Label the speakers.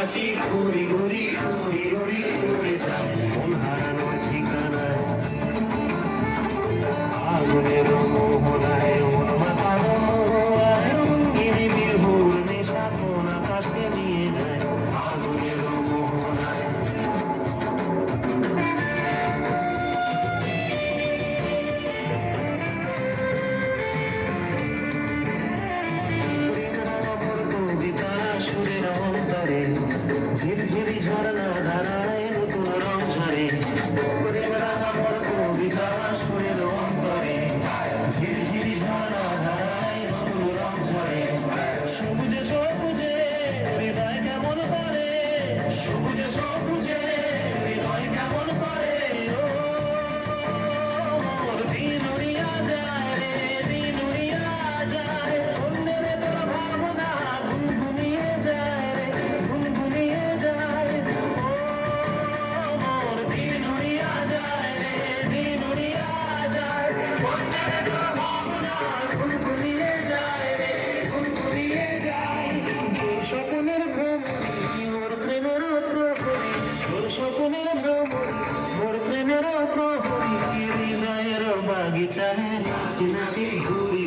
Speaker 1: নাচি ঘুরি ঘুরি ঘুরি ঘুরি ঘুরে যাই মন হারানোর ঠিকানায় আগুনের মোহনায় মন মাতানো মোহনায় নিরিবিল ভোর নেশা কোন আকাশে নিয়ে যায় আগুনের মোহনায় সুরের অন্তরে ঝিরঝিরি ঝর্ণা ধারায় নতুন রং ঝরে আমার কবিতা সুরের অন্তরে ঝিরঝিরি ঝর্ণা ধারায় নতুন রং ঝরে সবুজে সবুজে হৃদয় কেমন করে সবুজে সবুজে হৃদয় কেমন করে ওর দিন উড়িয়া যায় রে দিন উড়িয়া যায় অন্যের তোর ভাবনা গুনগুনিয়ে যায় রে গুনগুনিয়ে যায় ও মোর দিন উড়িয়া যায় রে দিন উড়িয়া যায় অন্যের তোর ভাবনা গুনগুনিয়ে যায় রে গুনগুনিয়ে যায় তোর স্বপ্নের ভ্রমণী মোর প্রেমের প্রহরী তোর স্বপ্নের ভ্রমণী মোর প্রেমের প্রহরী হৃদয়ের বাগিচায় নাচি নাচি ঘুরি